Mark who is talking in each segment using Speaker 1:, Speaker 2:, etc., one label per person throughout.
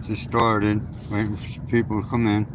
Speaker 1: Just started, waiting for people to come in.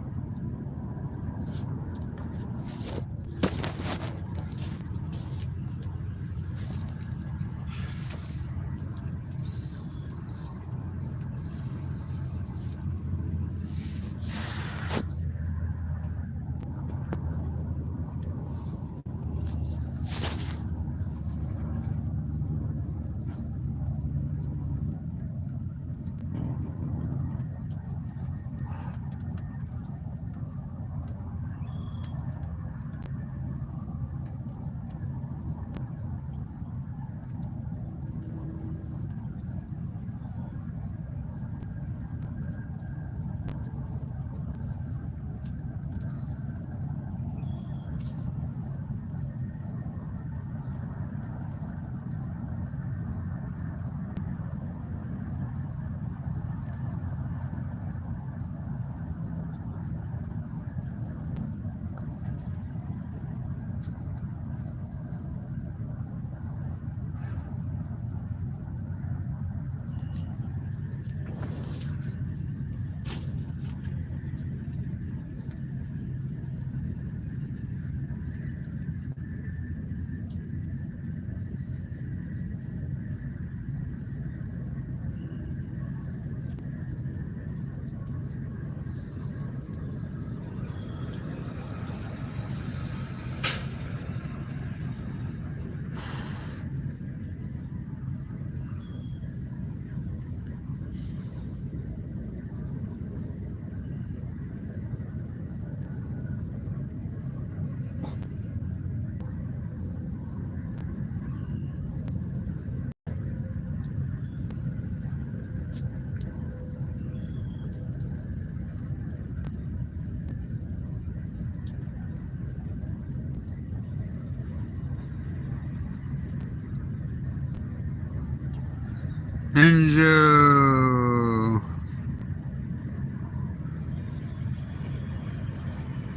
Speaker 1: Enzo.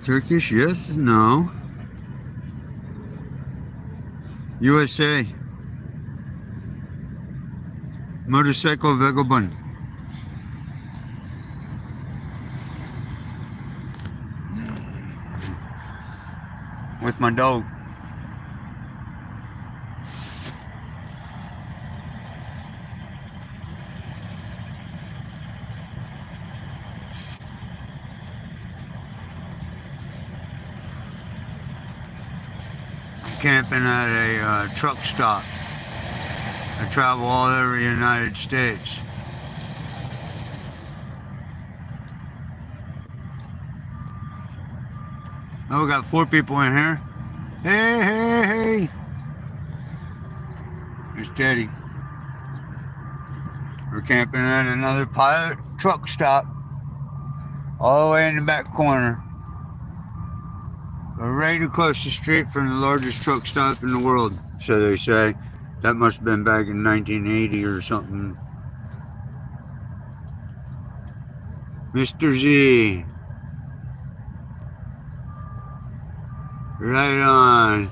Speaker 1: Turkish, yes, no. USA. Motorcycle vagabond. With my dog. Camping at a truck stop. I travel all over the United States. Oh, we got 4 people in here. Hey, hey, hey. It's Teddy. We're camping at another pilot truck stop. All the way in the back corner. We're right across the street from the largest truck stop in the world, so they say. That must have been back in 1980 or something. Mr. Z. Right on.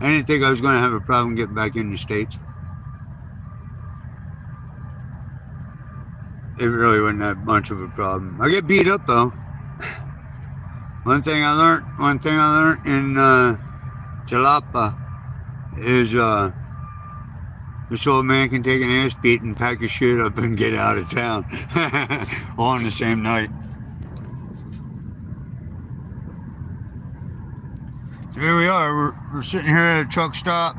Speaker 1: I didn't think I was going to have a problem getting back in the States. It really wasn't that much of a problem. I get beat up though. One thing I learned in Jalapa is this old man can take an ass beating, pack his shit up, and get out of town all on the same night. So here we are. We're sitting here at a truck stop.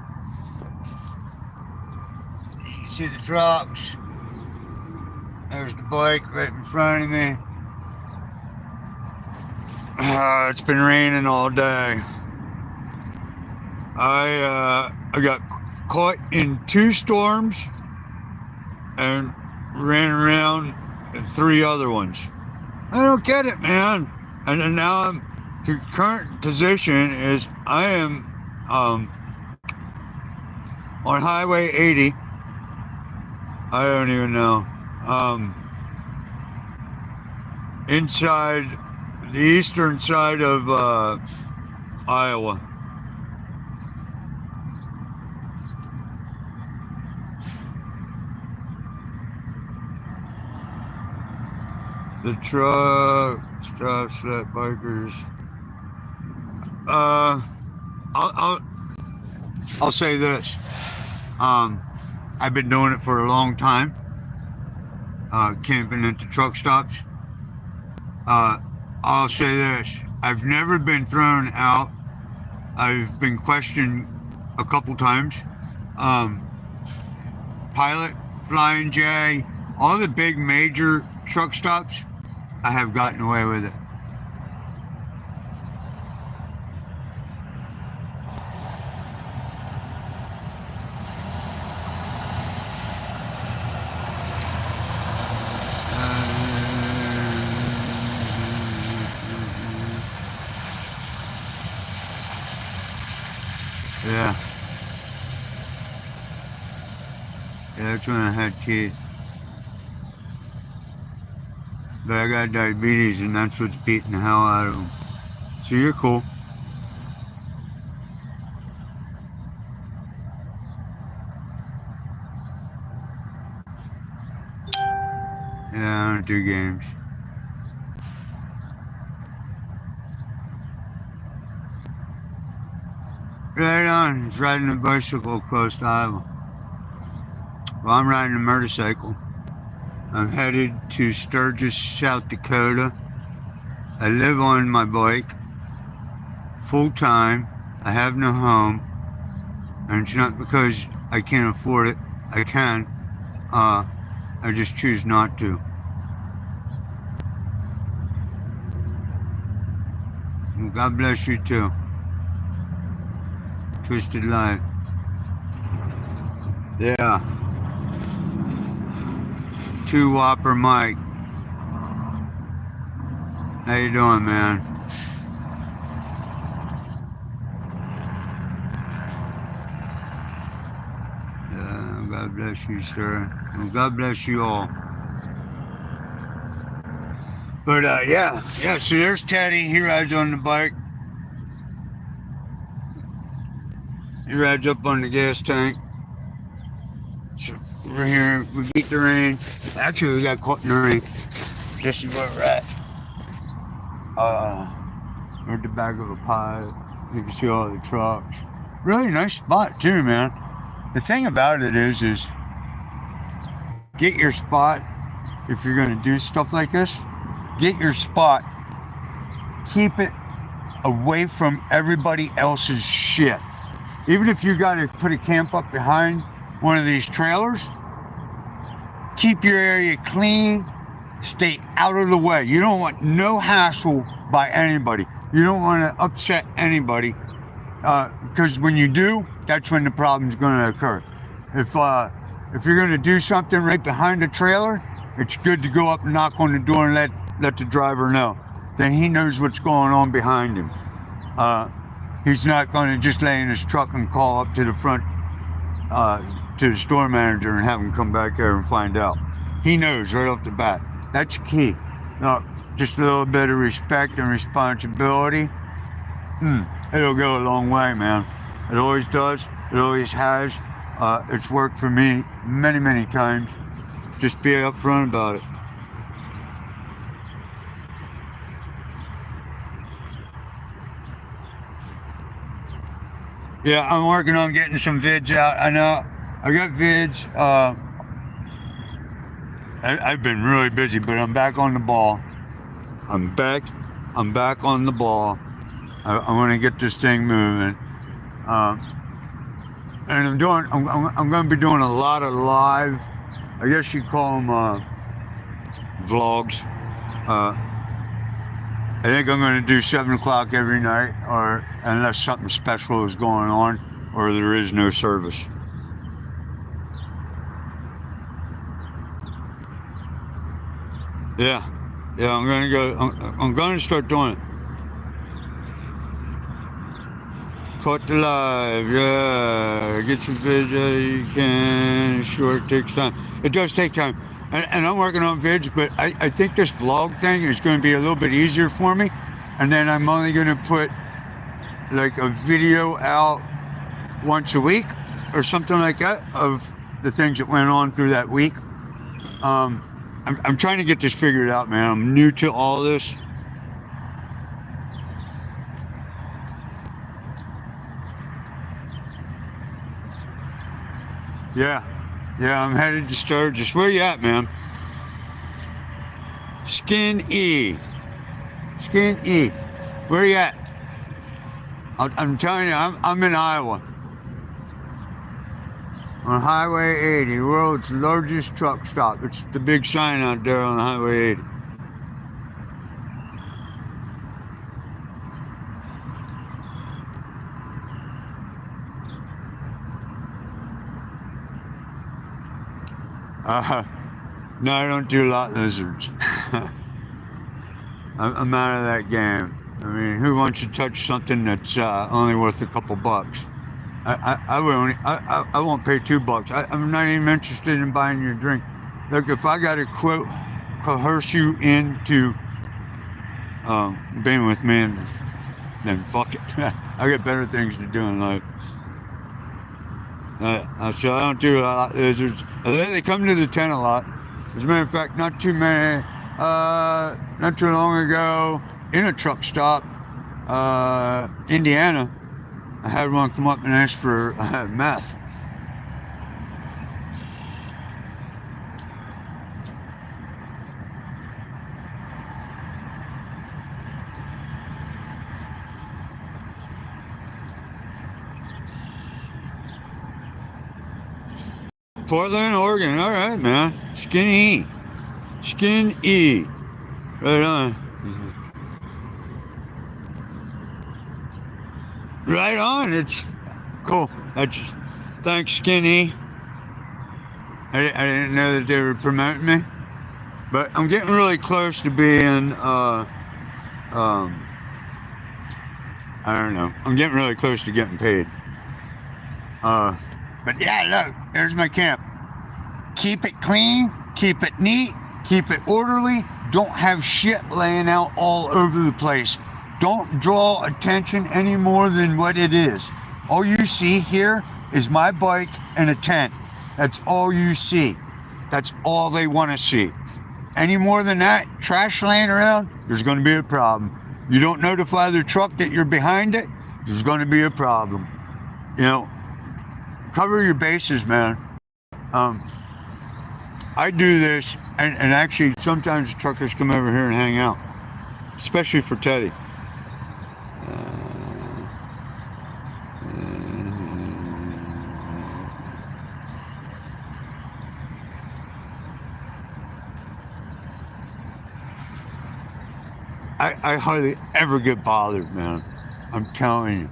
Speaker 1: You can see the trucks. There's the bike right in front of me. It's been raining all day. I got caught in 2 storms and ran around in 3 other ones. I don't get it, man. And now the current position is I am on Highway 80. I don't even know. Inside the eastern side of Iowa. The truck stop slap bikers. I'll say this. I've been doing it for a long time. Camping at the truck stops. I'll say this. I've never been thrown out. I've been questioned a couple times. Pilot, Flying J, all the big major truck stops, I have gotten away with it. Yeah. Yeah, that's when I had kids. But I got diabetes and that's what's beating the hell out of them. So you're cool. Yeah, I don't do games. Right on, it's riding a bicycle across the Iowa. Well, I'm riding a motorcycle. I'm headed to Sturgis, South Dakota. I live on my bike, full time. I have no home, and it's not because I can't afford it. I can. I just choose not to. Well, God bless you too. Twisted Life. Yeah. 2 Whopper Mike. How you doing, man? God bless you, sir. Well, God bless you all. But yeah, so there's Teddy. He rides on the bike. He rides up on the gas tank. So we're here, we beat the rain. Actually, we got caught in the rain. Just about right. We're at the back of a pie. You can see all the trucks. Really nice spot too, man. The thing about it is get your spot. If you're gonna do stuff like this, get your spot. Keep it away from everybody else's shit. Even if you gotta put a camp up behind one of these trailers, keep your area clean, stay out of the way. You don't want no hassle by anybody. You don't want to upset anybody, because when you do, that's when the problem's going to occur. If you're going to do something right behind the trailer, it's good to go up and knock on the door and let the driver know. Then he knows what's going on behind him. He's not going to just lay in his truck and call up to the front, to the store manager and have him come back there and find out. He knows right off the bat. That's key. Now, just a little bit of respect and responsibility. It'll go a long way, man. It always does. It always has. It's worked for me many, many times. Just be upfront about it. Yeah, I'm working on getting some vids out. I know I got vids. I've been really busy, but I'm back on the ball. I'm back on the ball. I want to get this thing moving. And I'm going to be doing a lot of live, I guess you call them vlogs. I think I'm going to do 7 o'clock every night, or unless something special is going on, or there is no service. Yeah, I'm going to go. I'm going to start doing it. Caught the live, yeah. Get some vids out you can. Sure, it takes time. It does take time. And I'm working on vids, but I think this vlog thing is going to be a little bit easier for me. And then I'm only going to put like a video out once a week or something like that of the things that went on through that week. I'm trying to get this figured out, man. I'm new to all this. Yeah, I'm headed to Sturgis. Where you at, man? Skin E. Where you at? I'm telling you, I'm in Iowa. On Highway 80, world's largest truck stop. It's the big sign out there on Highway 80. No, I don't do lot lizards. I'm out of that game. I mean, who wants to touch something that's only worth a couple bucks? I won't pay $2. I'm not even interested in buying your drink. Look, if I got to coerce you into being with me, then fuck it. I got better things to do in life. So I don't do a lot of lizards. They come to the tent a lot. As a matter of fact, not too long ago, in a truck stop, Indiana, I had one come up and ask for meth. Portland, Oregon. All right, man. Skin E. Right on. Right on. It's cool. Thanks, Skinny. I didn't know that they were promoting me, but I'm getting really close to being. I don't know. I'm getting really close to getting paid. But yeah, look, there's my camp. Keep it clean, keep it neat, keep it orderly. Don't have shit laying out all over the place. Don't draw attention any more than what it is. All you see here is my bike and a tent. That's all you see. That's all they want to see. Any more than that, trash laying around, there's going to be a problem. You don't notify the truck that you're behind it, there's going to be a problem. You know, cover your bases, man. I do this, and actually sometimes truckers come over here and hang out, especially for Teddy. I hardly ever get bothered, man. I'm telling you.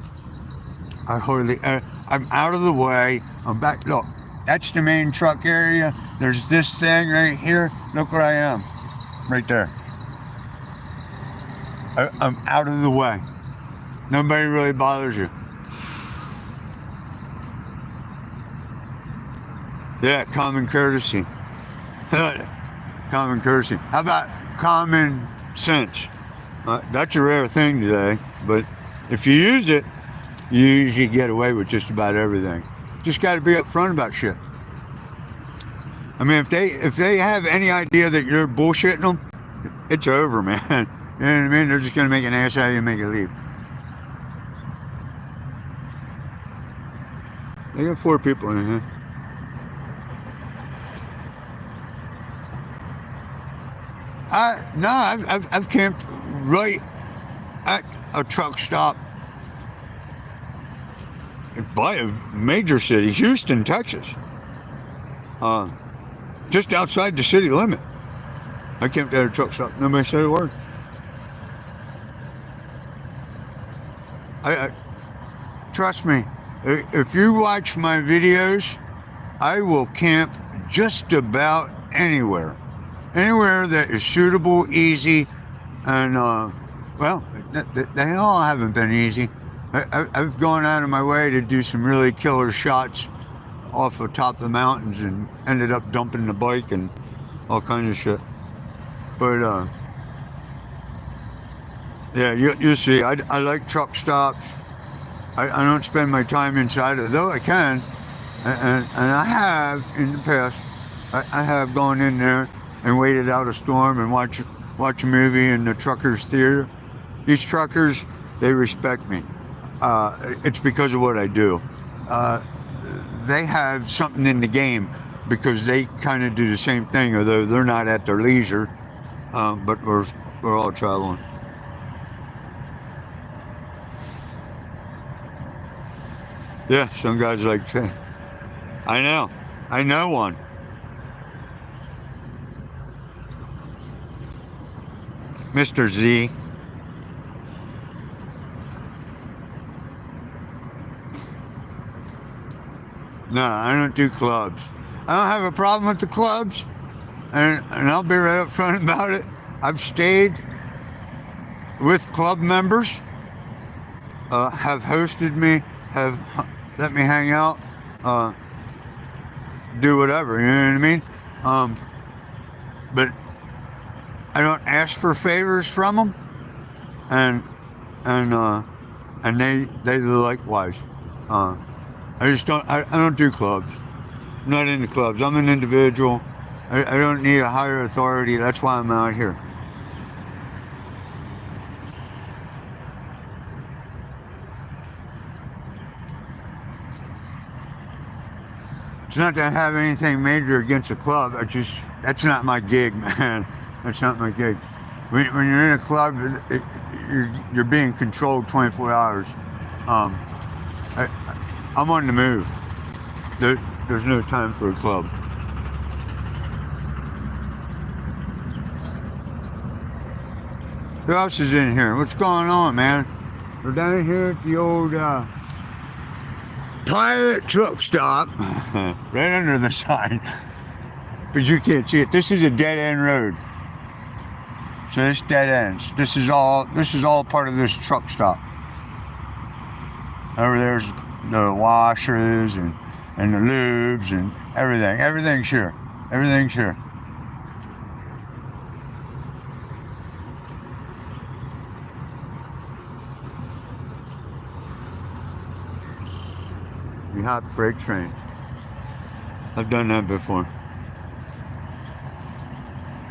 Speaker 1: I'm out of the way. I'm back. Look, that's the main truck area. There's this thing right here. Look where I am. Right there. I'm out of the way. Nobody really bothers you. Yeah, common courtesy. Common courtesy. How about common sense? That's a rare thing today, but if you use it, you usually get away with just about everything. Just got to be upfront about shit. I mean, if they have any idea that you're bullshitting them, it's over, man. You know what I mean? They're just gonna make an ass out of you and make you leave. They got 4 people in here. I've camped right at a truck stop by a major city, Houston, Texas. Just outside the city limit. I camped at a truck stop. Nobody said a word. I trust me. If you watch my videos, I will camp just about anywhere. Anywhere that is suitable, easy, and well, they all haven't been easy. I've gone out of my way to do some really killer shots off the top of the mountains and ended up dumping the bike and all kinds of shit. But yeah, you'll see. I like truck stops. I don't spend my time inside it, though I can, and I have in the past. I have gone in there and waited out a storm and watch a movie in the truckers' theater. These truckers, they respect me. It's because of what I do. They have something in the game because they kind of do the same thing, although they're not at their leisure. But we're all traveling. Yeah, some guys like that. I know one. Mr. Z. No, I don't do clubs. I don't have a problem with the clubs, and I'll be right up front about it. I've stayed with club members, have hosted me, have let me hang out, do whatever, you know what I mean? But I don't ask for favors from them, and they likewise. I just don't. I don't do clubs. I'm not into clubs. I'm an individual. I don't need a higher authority. That's why I'm out here. It's not that I have anything major against a club. That's not my gig, man. That's not my gig. When you're in a club, you're being controlled 24 hours. I'm on the move. There's no time for a club. Who else is in here? What's going on, man? We're down here at the old Pirate Truck Stop, right under the sign. But you can't see it. This is a dead end road. So this dead ends. This is all part of this truck stop. Over there's the washers and the lubes and everything. Everything's here. Everything's here. We hop freight trains. I've done that before.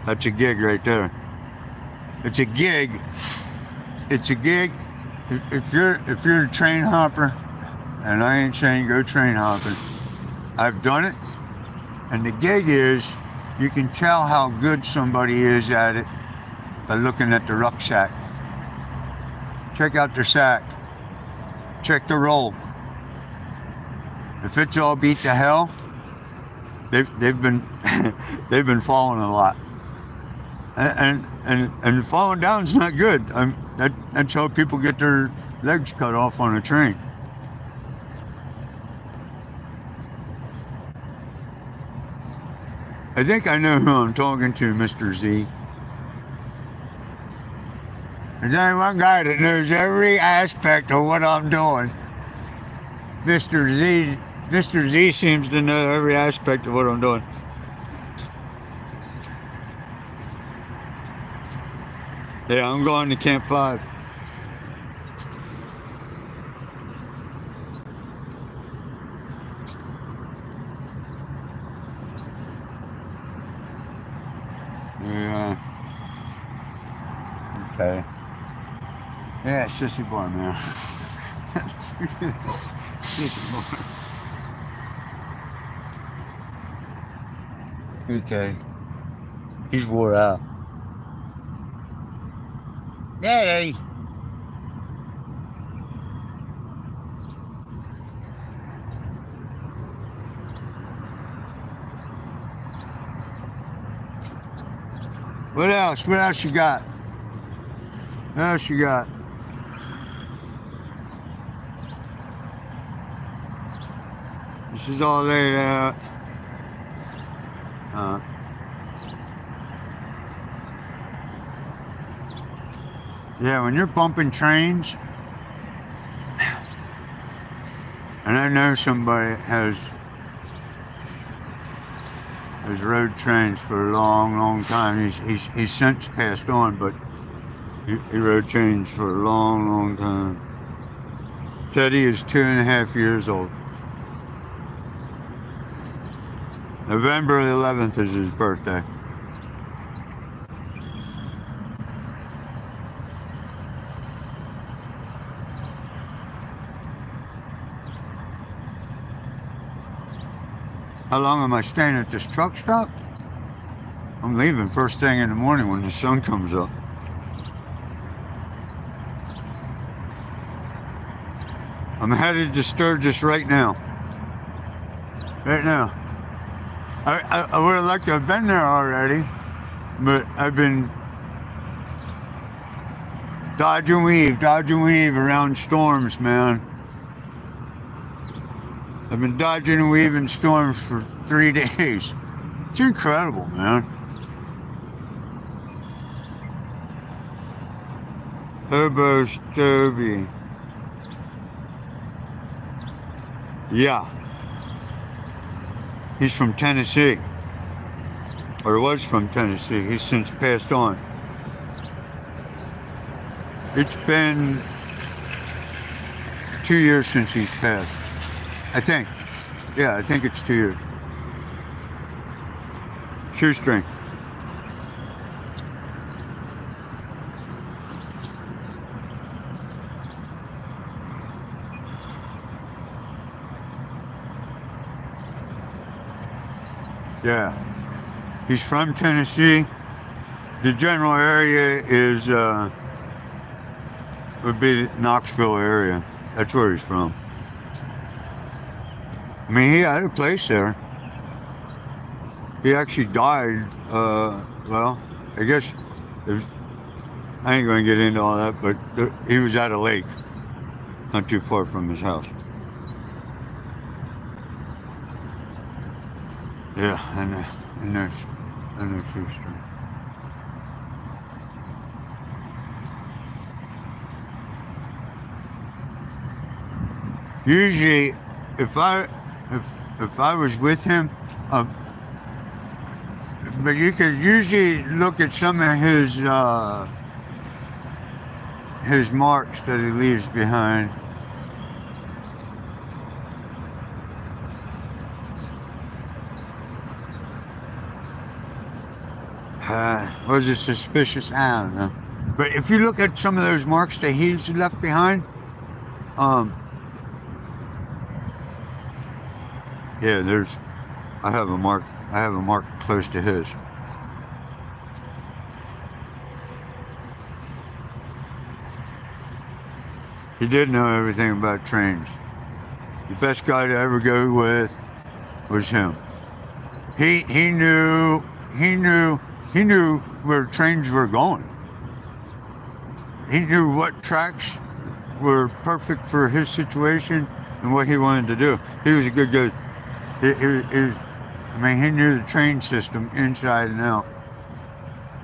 Speaker 1: That's a gig right there. It's a gig. It's a gig. If you're a train hopper, and I ain't saying go train hopping, I've done it. And the gig is, you can tell how good somebody is at it by looking at the rucksack. Check out their sack. Check the roll. If it's all beat to hell, they've been they've been falling a lot, and falling down's not good. That's how people get their legs cut off on a train. I think I know who I'm talking to, Mr. Z. There's only one guy that knows every aspect of what I'm doing. Mr. Z. Mr. Z seems to know every aspect of what I'm doing. Yeah, I'm going to Camp 5. Yeah. Okay. Yeah, sissy boy, man. Sissy boy. Okay. He's wore out. Daddy! What else? What else you got? What else you got? This is all laid out. Yeah, when you're bumping trains, and I know somebody has rode trains for a long, long time. He's since passed on, but he rode trains for a long, long time. Teddy is 2.5 years old. November 11th is his birthday. How long am I staying at this truck stop? I'm leaving first thing in the morning when the sun comes up. I'm headed to Sturgis right now. Right now. I would have liked to have been there already, but I've been dodge and weave around storms, man. I've been dodging and weaving storms for 3 days. It's incredible, man. Hobo Stoby. Yeah. He's from Tennessee. Or was from Tennessee. He's since passed on. It's been 2 years since he's passed. I think. Yeah, I think it's 2 years. Shoestring. Yeah. He's from Tennessee. The general area is would be Knoxville area. That's where he's from. I mean, he had a place there. He actually died, well, I guess, I ain't going to get into all that, but he was at a lake, not too far from his house. Yeah, and there's shoestring. Usually, if I was with him, but you could usually look at some of his marks that he leaves behind. Was it suspicious? I don't know. But if you look at some of those marks that he's left behind, yeah, I have a mark close to his. He did know everything about trains. The best guy to ever go with was him. He knew where trains were going. He knew what tracks were perfect for his situation and what he wanted to do. He was a good guy. He knew the train system inside and out.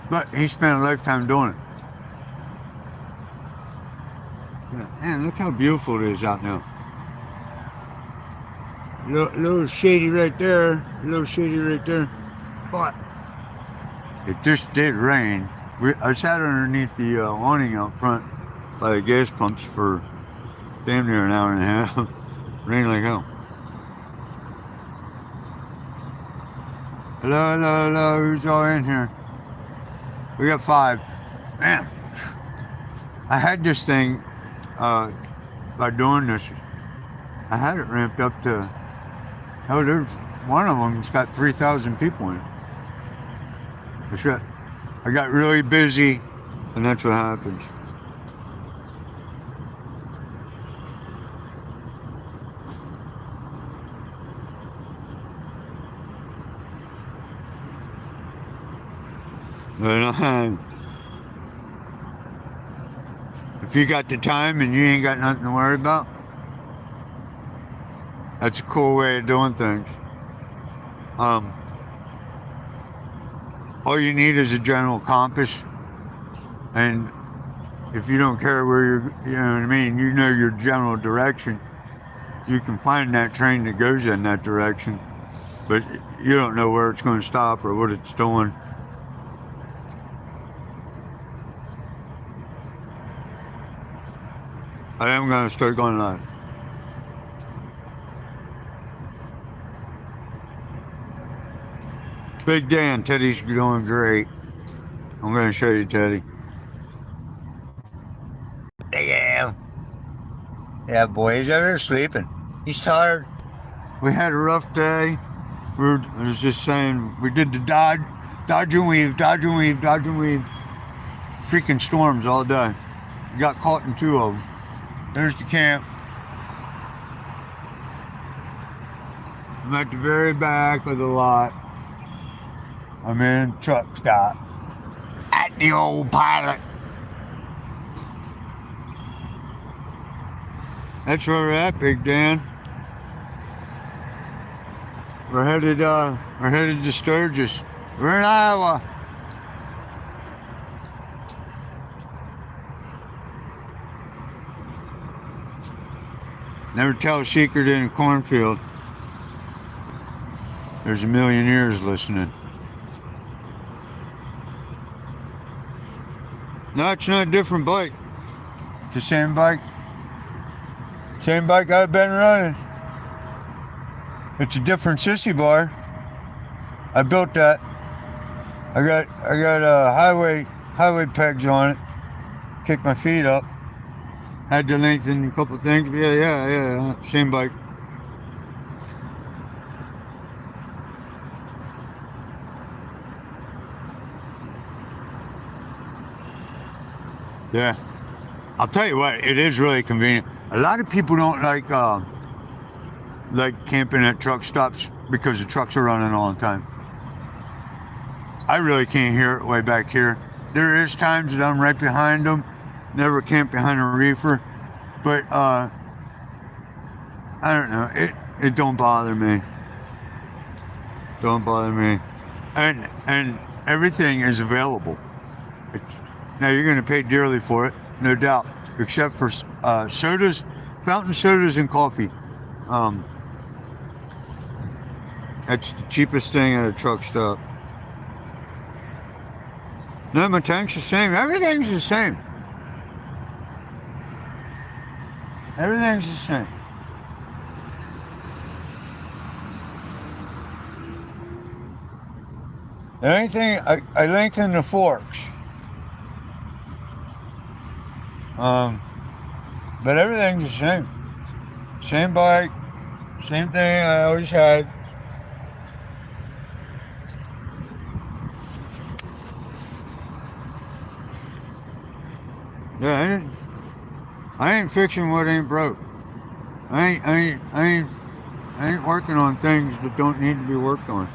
Speaker 1: But he spent a lifetime doing it. Man, look how beautiful it is out now. Little shady right there. But it just did rain. I sat underneath the awning out front by the gas pumps for damn near an hour and a half. Rained like hell. Hello, who's all in here? We got 5. Man, I had this thing, by doing this, I had it ramped up to, there's one of them's got 3,000 people in it. I got really busy, and that's what happens. But if you got the time and you ain't got nothing to worry about, that's a cool way of doing things. All you need is a general compass, and if you don't care where you know what I mean, you know your general direction, you can find that train that goes in that direction, but you don't know where it's going to stop or what it's doing. I am going to start going live. Big Dan, Teddy's doing great. I'm going to show you Teddy. Yeah. Yeah, boy, he's over there sleeping. He's tired. We had a rough day. I was just saying, we did the dodge and weave, dodge and weave, dodge and weave. Freaking storms all day. Got caught in 2 of them. There's the camp. I'm at the very back of the lot. I'm in truck stop at the old Pilot. That's where we're at, Big Dan. We're headed to Sturgis. We're in Iowa. Never tell a secret in a cornfield. There's a million ears listening. No, it's not a different bike. It's the same bike. Same bike I've been running. It's a different sissy bar. I built that. I got highway pegs on it. Kick my feet up. Had to lengthen a couple things. But yeah. Same bike. Yeah. I'll tell you what, it is really convenient. A lot of people don't like camping at truck stops because the trucks are running all the time. I really can't hear it way back here. There is times that I'm right behind them. Never camp behind a reefer, but I don't know. It don't bother me. Don't bother me. And everything is available. Now you're going to pay dearly for it, no doubt, except for sodas, fountain sodas, and coffee. That's the cheapest thing at a truck stop. No, my tank's the same. Everything's the same. Everything's the same. The only thing, I lengthen the forks. But everything's the same. Same bike, same thing I always had. Yeah, I ain't fixing what ain't broke. I ain't working on things that don't need to be worked on.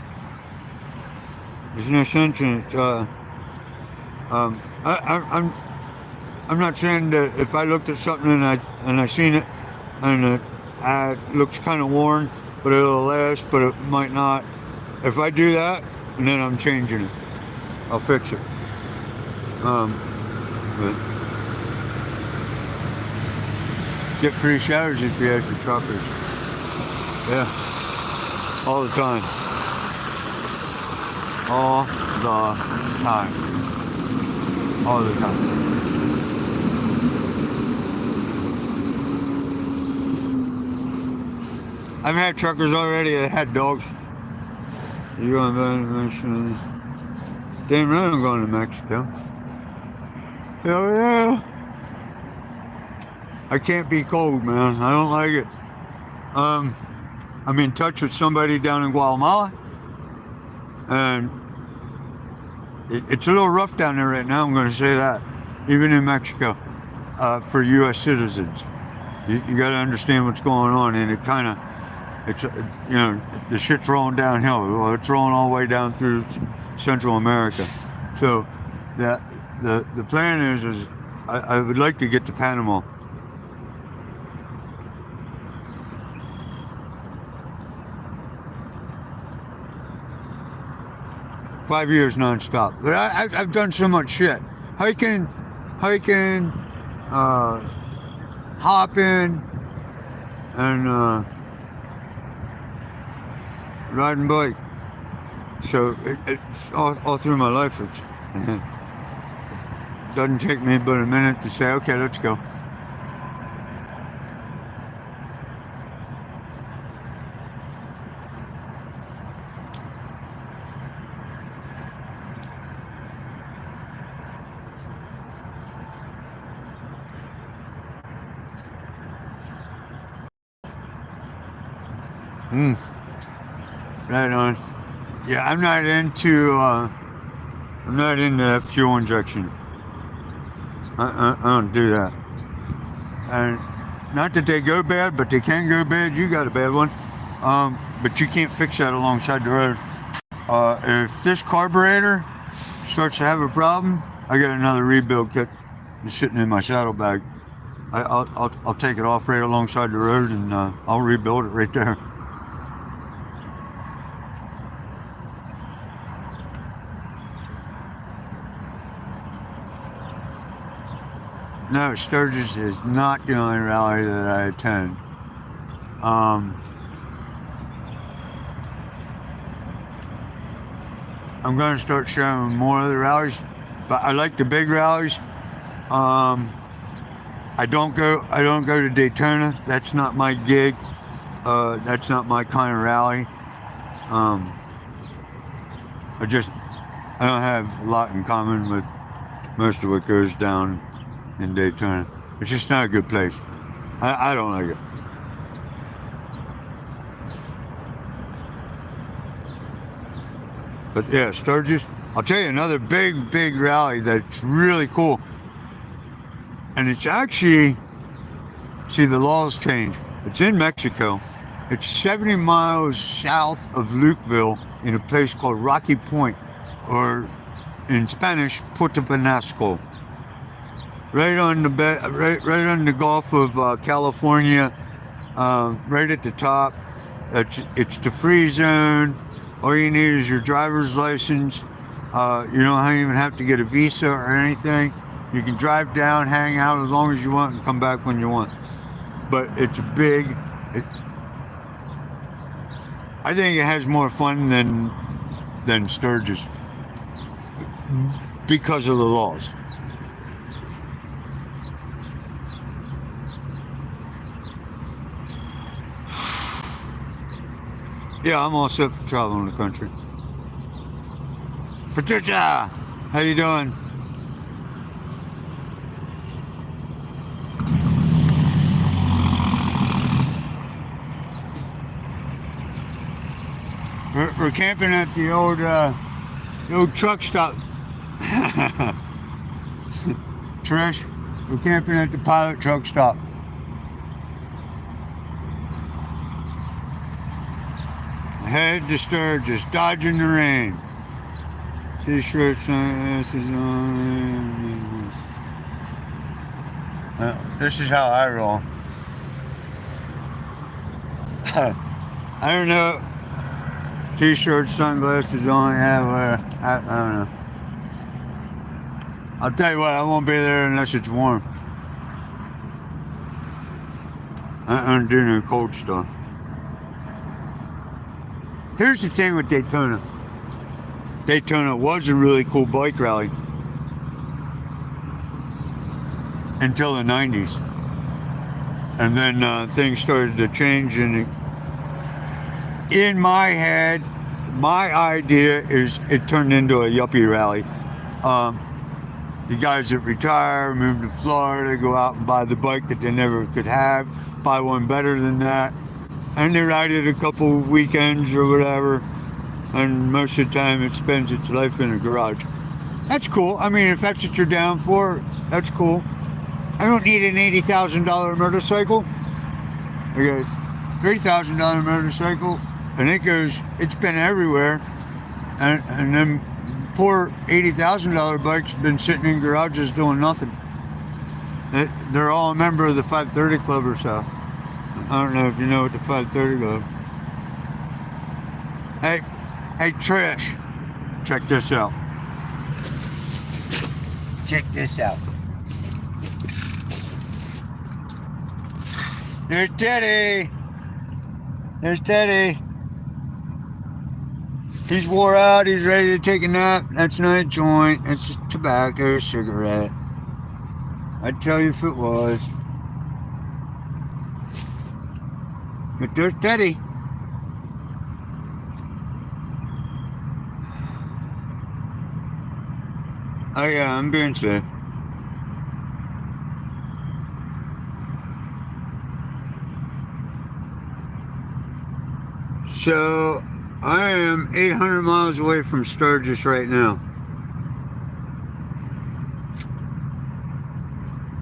Speaker 1: There's no sense in it. I'm not saying that if I looked at something and I seen it and it looks kind of worn, but it'll last, but it might not. If I do that, and then I'm changing it, I'll fix it. But get free showers if you ask the truckers. Yeah, all the time. All the time. All the time. I've had truckers already that had dogs. You going to mention? Damn right I'm going to Mexico. Hell yeah. I can't be cold, man. I don't like it. I'm in touch with somebody down in Guatemala, and it's a little rough down there right now. I'm going to say that, even in Mexico, for U.S. citizens. You got to understand what's going on, and it's the shit's rolling downhill. Well, it's rolling all the way down through Central America. So the plan is I would like to get to Panama. Five years nonstop. But I've done so much shit. Hiking, hopping, and riding bike. So it's all through my life. It doesn't take me but a minute to say, okay, let's go. Right on. Yeah, I'm not into that fuel injection. I don't do that. And not that they go bad, but they can go bad. You got a bad one. But you can't fix that alongside the road. If this carburetor starts to have a problem, I got another rebuild kit just sitting in my saddlebag. I'll take it off right alongside the road and I'll rebuild it right there. No, Sturgis is not the only rally that I attend. I'm going to start showing more of the rallies, but I like the big rallies. I don't go to Daytona. That's not my gig. That's not my kind of rally. I don't have a lot in common with most of what goes down in Daytona. It's just not a good place. I don't like it. But yeah, Sturgis. I'll tell you another big rally that's really cool. And it's actually, see, the laws change. It's in Mexico. It's 70 miles south of Lukeville in a place called Rocky Point, or in Spanish, Puerto Penasco. Right on the Gulf of California, right at the top. It's the free zone. All you need is your driver's license. You don't even have to get a visa or anything. You can drive down, hang out as long as you want, and come back when you want. But it's big. I think it has more fun than Sturgis because of the laws. Yeah, I'm all set for traveling the country. Patricia, how you doing? We're camping at the old truck stop. Trish, we're camping at the Pilot truck stop. Head to Sturgis, dodging the rain. T-shirt, sunglasses on. This is how I roll. I don't know. T-shirt, sunglasses on. I don't know. I'll tell you what, I won't be there unless it's warm. I don't do no cold stuff. Here's the thing with Daytona. Daytona was a really cool bike rally until the 90s. And then things started to change, and in my head, my idea is it turned into a yuppie rally. The guys that retire, move to Florida, go out and buy the bike that they never could have, buy one better than that, and they ride it a couple weekends or whatever, and most of the time it spends its life in a garage. That's cool. I mean, if that's what you're down for, that's cool. I don't need an $80,000 motorcycle. I got a $3,000 motorcycle, and it's been everywhere, and then poor $80,000 bike's been sitting in garages doing nothing. They're all a member of the 530 Club or so. I don't know if you know what the 530 Club. Hey Trish, check this out. Check this out. There's Teddy. There's Teddy. He's wore out. He's ready to take a nap. That's not a joint. It's a tobacco cigarette. I'd tell you if it was. But there's Teddy. Oh yeah, I'm being safe. So I am 800 miles away from Sturgis right now.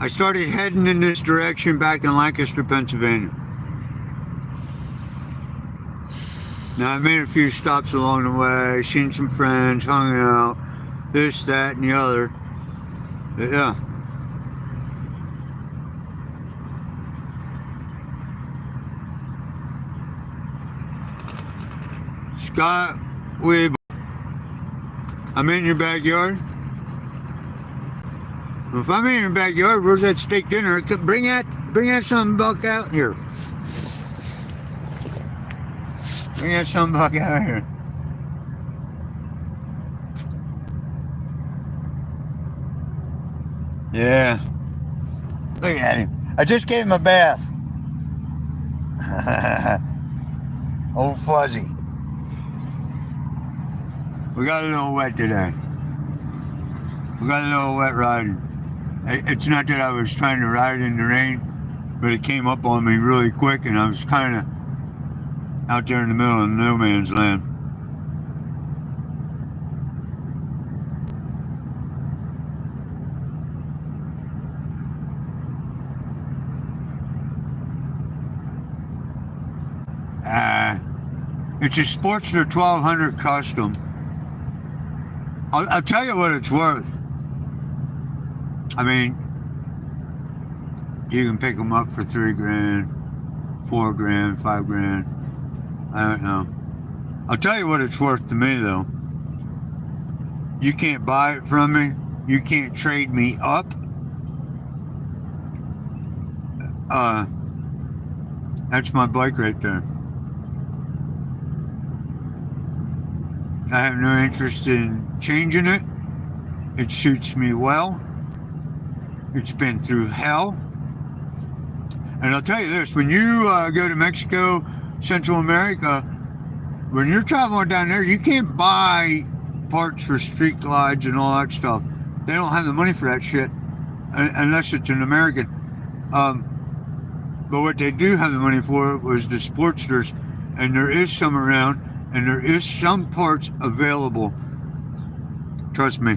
Speaker 1: I started heading in this direction back in Lancaster, Pennsylvania. Now, I made a few stops along the way, seen some friends, hung out, this, that, and the other. But yeah. Scott Weeb, I'm in your backyard. If I'm in your backyard, where's that steak dinner? Bring that something buck out here. Bring that something buck out here. Yeah. Look at him. I just gave him a bath. Old Fuzzy. We got a little wet today. We got a little wet riding. It's not that I was trying to ride in the rain, but it came up on me really quick, and I was kind of out there in the middle of no man's land. It's a Sportster 1200 Custom. I'll tell you what it's worth. I mean, you can pick them up for $3 grand, $4 grand, $5 grand. I don't know. I'll tell you what it's worth to me, though. You can't buy it from me. You can't trade me up. That's my bike right there. I have no interest in changing it. It suits me well. It's been through hell. And I'll tell you this, when you go to Mexico, Central America, when you're traveling down there, you can't buy parts for street glides and all that stuff. They don't have the money for that shit, unless it's an American. But what they do have the money for was the Sportsters, and there is some around, and there is some parts available. Trust me.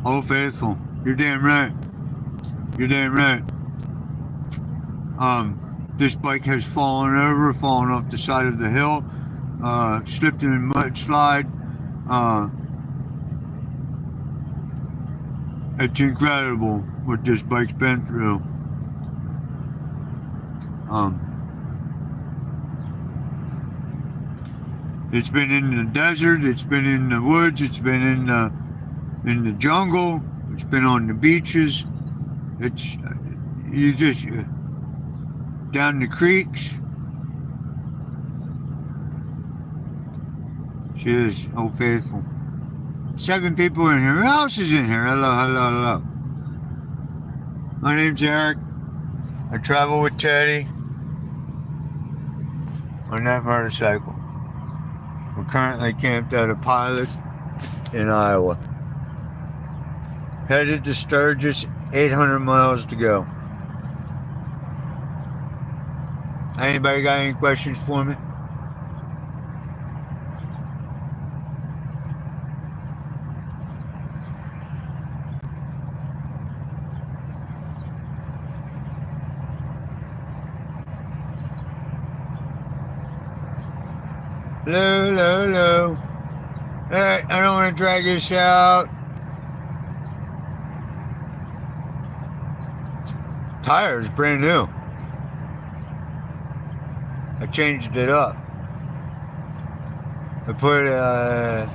Speaker 1: Old Faithful, you're damn right. You're damn right. This bike has fallen off the side of the hill, slipped in a mudslide. It's incredible what this bike's been through. It's been in the desert, it's been in the woods, it's been in the jungle, it's been on the beaches. It's you just down the creeks. She is Old Faithful. 7 people in here. Who else is in here? Hello, hello, hello. My name's Eric. I travel with Teddy on that motorcycle. We're currently camped at a Pilot in Iowa. Headed to Sturgis, 800 miles to go. Anybody got any questions for me? Hello, hello, hello. Hey, I don't want to drag this out. Tire's brand new. I changed it up. I put a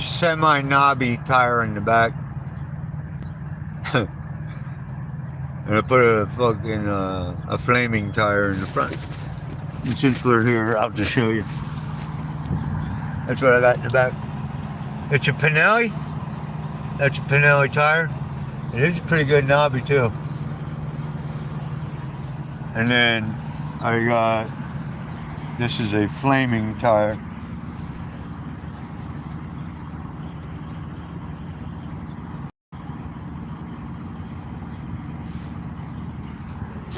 Speaker 1: semi-knobby tire in the back. And I put a fucking a flaming tire in the front. And since we're here, I'll just show you. That's what I got in the back. It's a Pinelli. That's a Pinelli tire. It is a pretty good knobby too. And then I got, this is a flaming tire.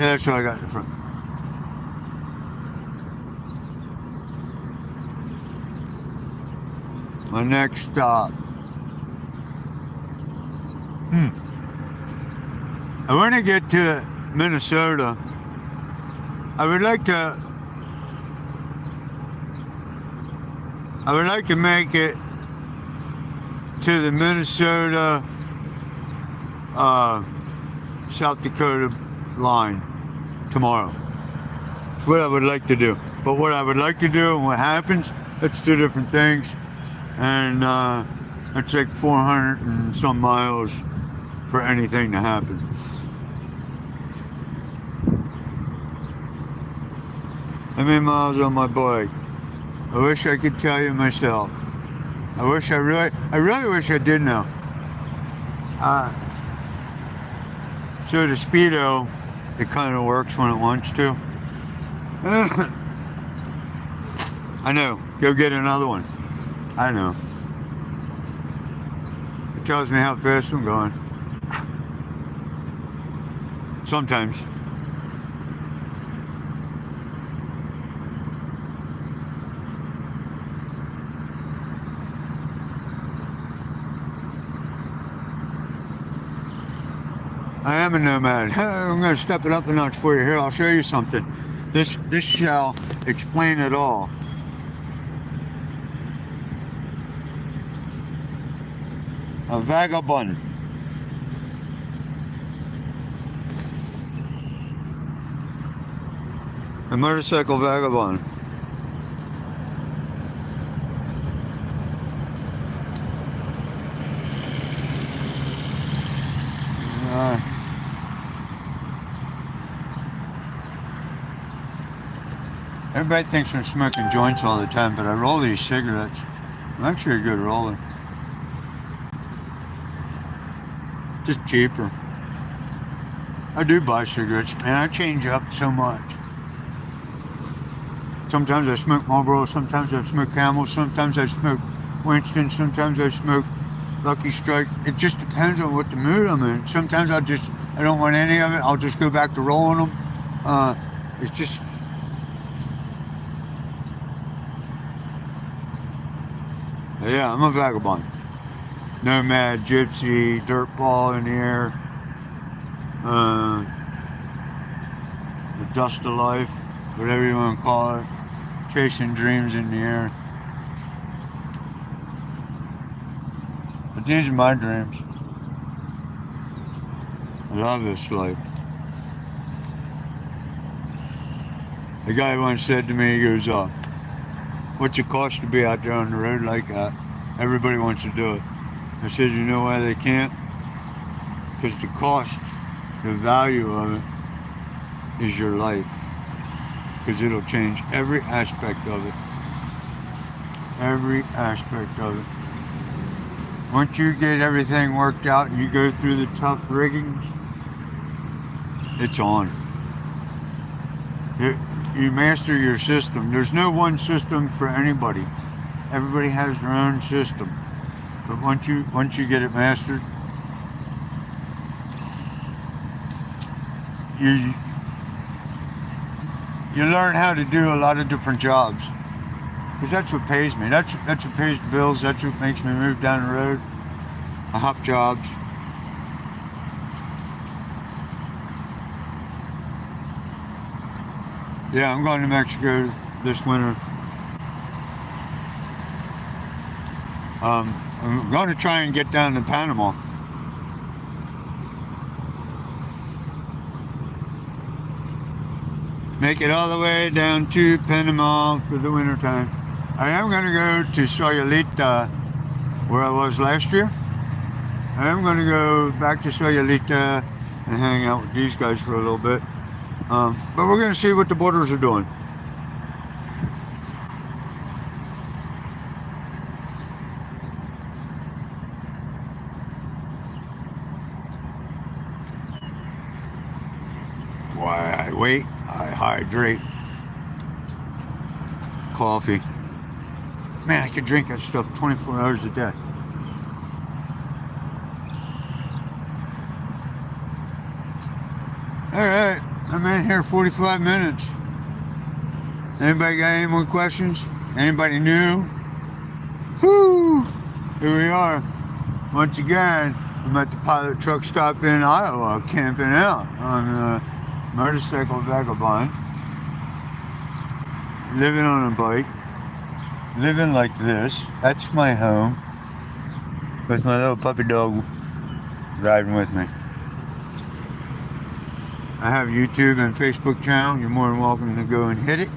Speaker 1: That's what I got in the front. My next stop. I want to get to Minnesota. I would like to make it to the Minnesota, South Dakota line tomorrow. That's what I would like to do. But what I would like to do and what happens, that's two different things. And it's like 400 and some miles for anything to happen. How many miles on my bike? I wish I could tell you myself. I really wish I did know. So the Speedo, it kind of works when it wants to. I know, go get another one. I know. It tells me how fast I'm going. Sometimes. I am a nomad. I'm going to step it up a notch for you here. I'll show you something. This shall explain it all. A vagabond. A motorcycle vagabond. Everybody thinks I'm smoking joints all the time, but I roll these cigarettes. I'm actually a good roller. Just cheaper. I do buy cigarettes, man. I change up so much. Sometimes I smoke Marlboro, sometimes I smoke Camel, sometimes I smoke Winston, sometimes I smoke Lucky Strike. It just depends on what the mood I'm in. Sometimes I don't want any of it. I'll just go back to rolling them. It's just... Yeah, I'm a vagabond. Nomad, gypsy, dirtball in the air. The dust of life, whatever you want to call it. Chasing dreams in the air. But these are my dreams. I love this life. The guy once said to me, he goes, what's it cost to be out there on the road like that? Everybody wants to do it. I said, you know why they can't? Because the cost, the value of it is your life. Because it'll change every aspect of it. Every aspect of it. Once you get everything worked out and you go through the tough riggings, it's on. You master your system. There's no one system for anybody. Everybody has their own system. But once you get it mastered, you learn how to do a lot of different jobs. Because that's what pays me. That's what pays the bills. That's what makes me move down the road. I hop jobs. Yeah, I'm going to Mexico this winter. I'm going to try and get down to Panama. Make it all the way down to Panama for the winter time. I am going to go to Sayulita, where I was last year. I am going to go back to Sayulita and hang out with these guys for a little bit. But we're going to see what the borders are doing. While I wait, I hydrate. Coffee. Man, I could drink that stuff 24 hours a day. Alright, I'm in here 45 minutes. Anybody got any more questions? Anybody new? Whoo! Here we are. Once again, I'm at the Pilot Truck Stop in Iowa, camping out on a motorcycle vagabond. Living on a bike. Living like this. That's my home. With my little puppy dog driving with me. I have YouTube and Facebook channel. You're more than welcome to go and hit it.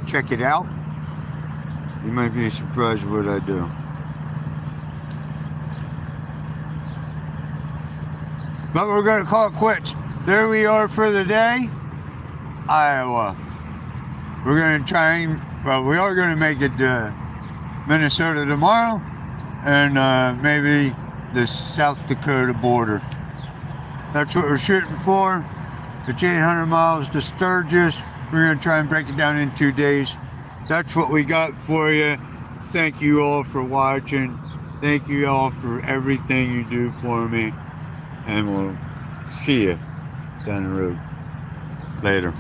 Speaker 1: Check it out. You might be surprised what I do. But we're going to call it quits. There we are for the day. Iowa. We're going to try and, well, we are going to make it to Minnesota tomorrow. And maybe the South Dakota border. That's what we're shooting for. It's 800 miles to Sturgis. We're going to try and break it down in 2 days. That's what we got for you. Thank you all for watching. Thank you all for everything you do for me. And we'll see you down the road. Later.